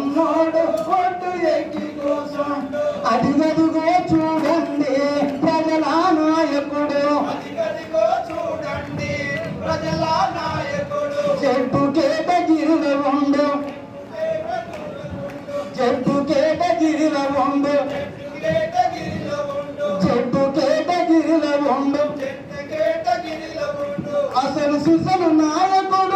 ఉన్నోడు ఒడ్డు ఎక్కి కోసం అడిగదిగో చూడండి ప్రజల నాయకుడు చూడండి ప్రజల నాయకుడు చెట్టు కేటగిరిల ఉండు చెట్టు కేటగిరిల ఉండు చెట్టు కేటగిరిల ఉండు అసలు సిసలు నాయకుడు